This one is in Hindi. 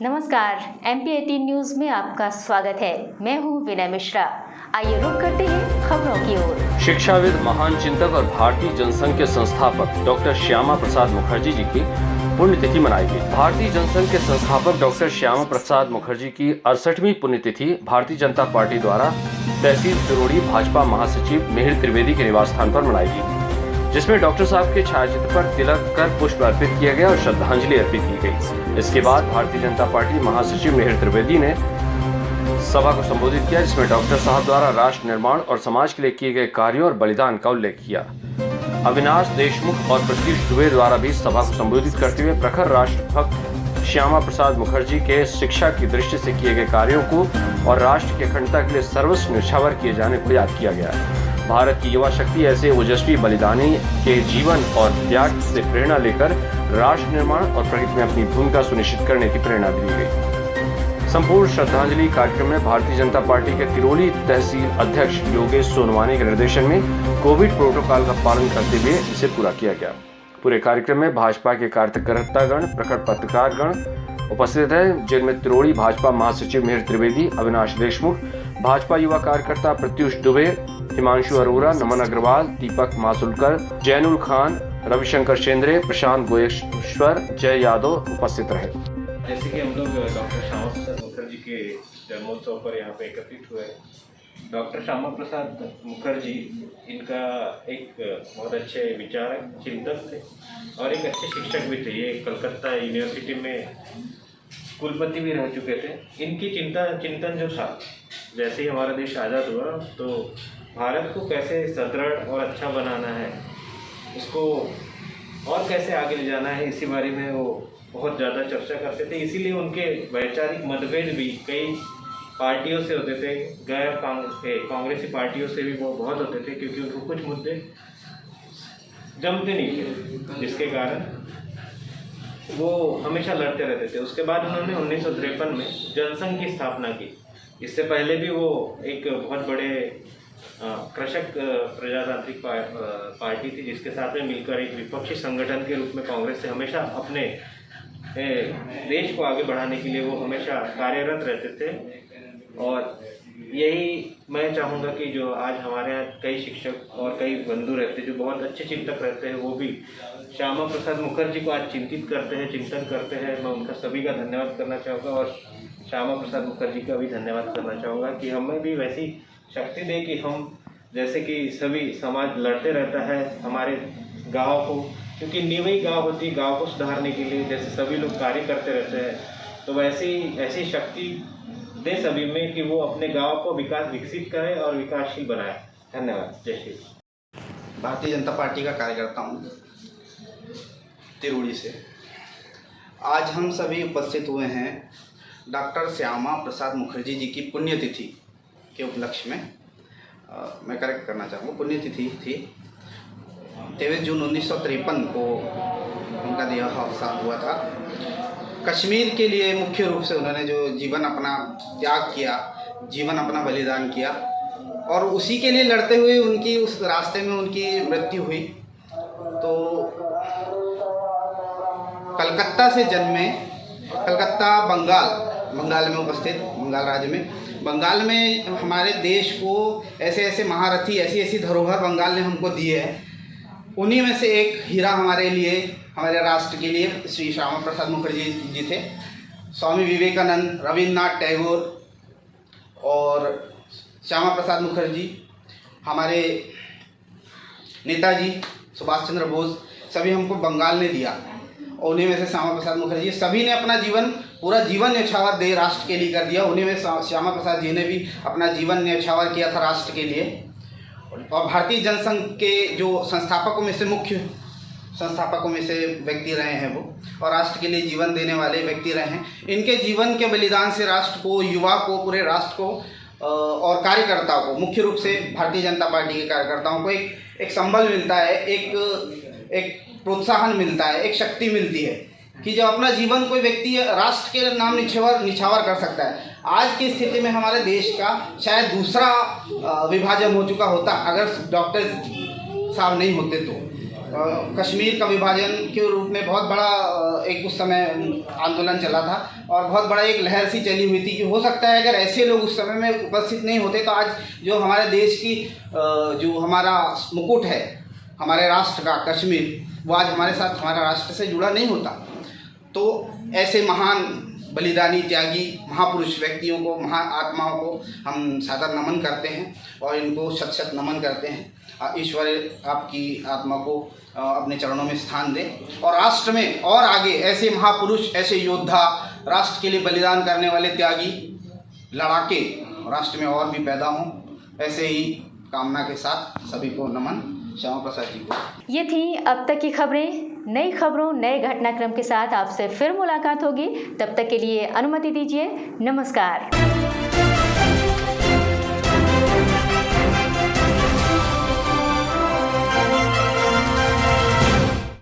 नमस्कार, MP18 न्यूज में आपका स्वागत है। मैं हूं विनय मिश्रा। आइए रुक करते हैं खबरों की ओर। शिक्षाविद, महान चिंतक और भारतीय जनसंघ के संस्थापक डॉक्टर श्यामा प्रसाद मुखर्जी जी की पुण्यतिथि मनाई गई। भारतीय जनसंघ के संस्थापक डॉक्टर श्यामा प्रसाद मुखर्जी की 68वीं पुण्यतिथि भारतीय जनता पार्टी द्वारा तहसील तिरोड़ी भाजपा महासचिव मिहिर त्रिवेदी के निवास स्थान पर मनाई गई, जिसमें डॉक्टर साहब के छायाचित्र पर तिलक कर पुष्प अर्पित किया गया और श्रद्धांजलि अर्पित की गई। इसके बाद भारतीय जनता पार्टी महासचिव मिहिर त्रिवेदी ने सभा को संबोधित किया, जिसमें डॉक्टर साहब द्वारा राष्ट्र निर्माण और समाज के लिए किए गए कार्यों और बलिदान का उल्लेख किया। अविनाश देशमुख और प्रत्युष दुबे द्वारा भी सभा को संबोधित करते हुए प्रखर राष्ट्रभक्त श्यामा प्रसाद मुखर्जी के शिक्षा की दृष्टि से किए गए कार्यों को और राष्ट्र की अखंडता के लिए सर्वस्व न्यौछावर किए जाने को याद किया गया। भारत की युवा शक्ति ऐसे ओजस्वी बलिदानी के जीवन और त्याग से प्रेरणा लेकर राष्ट्र निर्माण और प्रगति में अपनी भूमिका सुनिश्चित करने की प्रेरणा दी गई। संपूर्ण श्रद्धांजलि कार्यक्रम में भारतीय जनता पार्टी के तिरोड़ी तहसील अध्यक्ष योगेश सोनवानी के निर्देशन में कोविड प्रोटोकॉल का पालन करते हुए इसे पूरा किया गया। पूरे कार्यक्रम में भाजपा के कार्यकर्तागण, प्रखर पत्रकारगण उपस्थित है, जिनमें तिरोड़ी भाजपा महासचिव मिहिर त्रिवेदी, अविनाश देशमुख, भाजपा युवा कार्यकर्ता प्रत्युष दुबे, हिमांशु अरोरा, नमन अग्रवाल, दीपक मासुलकर, जैनुल खान, रविशंकर शेंद्रे, प्रशांत गोयेश्वर, जय यादव उपस्थित रहे। जैसे कि हम लोग डॉक्टर श्यामा प्रसाद मुखर्जी के जन्मोत्सव पर यहाँ पे एकत्रित हुए। डॉक्टर श्यामा प्रसाद मुखर्जी इनका एक बहुत अच्छे विचारक, चिंतक थे और एक अच्छे शिक्षक भी थे। ये कलकत्ता यूनिवर्सिटी में कुलपति भी रह चुके थे। इनकी चिंतन जो था, जैसे ही हमारा देश आज़ाद हुआ तो भारत को कैसे सुदृढ़ और अच्छा बनाना है, उसको और कैसे आगे ले जाना है, इसी बारे में वो बहुत ज़्यादा चर्चा करते थे। इसीलिए उनके वैचारिक मतभेद भी कई पार्टियों से होते थे, गैर कांग्रेसी पार्टियों से भी वो बहुत होते थे, क्योंकि उनको कुछ मुद्दे जमते नहीं थे, जिसके कारण वो हमेशा लड़ते रहते थे। उसके बाद उन्होंने 1953 में जनसंघ की स्थापना की। इससे पहले भी वो एक बहुत बड़े कृषक प्रजातांत्रिक पार्टी थी, जिसके साथ में मिलकर एक विपक्षी संगठन के रूप में कांग्रेस से हमेशा अपने देश को आगे बढ़ाने के लिए वो हमेशा कार्यरत रहते थे। और यही मैं चाहूँगा कि जो आज हमारे यहाँ कई शिक्षक और कई बंधु रहते हैं जो बहुत अच्छे चिंतक रहते हैं, वो भी श्यामा प्रसाद मुखर्जी को आज चिंतित करते हैं, चिंतन करते हैं। मैं उनका सभी का धन्यवाद करना चाहूँगा और श्यामा प्रसाद मुखर्जी का भी धन्यवाद करना चाहूँगा कि हमें भी वैसी शक्ति दे कि हम जैसे कि सभी समाज लड़ते रहता है हमारे गाँव को, क्योंकि नींव ही गाँव होती है गाँव को सुधारने के लिए। जैसे सभी लोग कार्य करते रहते हैं, तो वैसी ऐसी शक्ति दे सभी में कि वो अपने गांव को विकसित करे और विकासशील बनाए। धन्यवाद। जय श्री। भारतीय जनता पार्टी का कार्यकर्ता हूँ तिरोड़ी से। आज हम सभी उपस्थित हुए हैं डॉक्टर श्यामा प्रसाद मुखर्जी जी की पुण्यतिथि के उपलक्ष्य में। मैं करेक्ट करना चाहूँगा, पुण्यतिथि थी 23 जून 1953 को उनका देहावसान हुआ था। कश्मीर के लिए मुख्य रूप से उन्होंने जो जीवन अपना त्याग किया, जीवन अपना बलिदान किया और उसी के लिए लड़ते हुए उनकी उस रास्ते में उनकी मृत्यु हुई। तो कलकत्ता से जन्मे, कलकत्ता बंगाल में उपस्थित, बंगाल राज्य में, बंगाल में हमारे देश को ऐसे ऐसे महारथी, ऐसी ऐसी धरोहर बंगाल ने हमको दी है। उन्हीं में से एक हीरा हमारे लिए, हमारे राष्ट्र के लिए श्री श्यामा प्रसाद मुखर्जी जी थे। स्वामी विवेकानंद, रविन्द्रनाथ टैगोर और श्यामा प्रसाद मुखर्जी, हमारे नेताजी सुभाष चंद्र बोस, सभी हमको बंगाल ने दिया। और उन्हीं में से श्यामा प्रसाद मुखर्जी, सभी ने अपना जीवन, पूरा जीवन न्यौछावर दे राष्ट्र के लिए कर दिया। उन्हीं में श्यामा प्रसाद जी ने भी अपना जीवन न्यौछावर किया था राष्ट्र के लिए। और भारतीय जनसंघ के जो संस्थापकों में से, मुख्य संस्थापकों में से व्यक्ति रहे हैं वो, और राष्ट्र के लिए जीवन देने वाले व्यक्ति रहे हैं। इनके जीवन के बलिदान से राष्ट्र को, युवा को, पूरे राष्ट्र को और कार्यकर्ताओं को, मुख्य रूप से भारतीय जनता पार्टी के कार्यकर्ताओं को एक संबल मिलता है, एक प्रोत्साहन मिलता है, एक शक्ति मिलती है कि जब अपना जीवन कोई व्यक्ति राष्ट्र के नाम निछावर कर सकता है। आज की स्थिति में हमारे देश का शायद दूसरा विभाजन हो चुका होता अगर डॉक्टर साहब नहीं होते तो। कश्मीर का विभाजन के रूप में बहुत बड़ा एक उस समय आंदोलन चला था और बहुत बड़ा एक लहर सी चली हुई थी कि हो सकता है अगर ऐसे लोग उस समय में उपस्थित नहीं होते तो आज जो हमारे देश की जो हमारा मुकुट है हमारे राष्ट्र का कश्मीर, वो आज हमारे साथ हमारा राष्ट्र से जुड़ा नहीं होता। तो ऐसे महान बलिदानी त्यागी महापुरुष व्यक्तियों को, महाआत्माओं को हम सादर नमन करते हैं और इनको शत शत नमन करते हैं। ईश्वर आपकी आत्मा को अपने चरणों में स्थान दे और राष्ट्र में और आगे ऐसे महापुरुष, ऐसे योद्धा, राष्ट्र के लिए बलिदान करने वाले त्यागी, लड़ाके राष्ट्र में और भी पैदा हों। ऐसे ही कामना के साथ सभी को नमन। श्यामा प्रसाद जी को। ये थी अब तक की खबरें। नई खबरों, नए घटनाक्रम के साथ आपसे फिर मुलाकात होगी। तब तक के लिए अनुमति दीजिए। नमस्कार।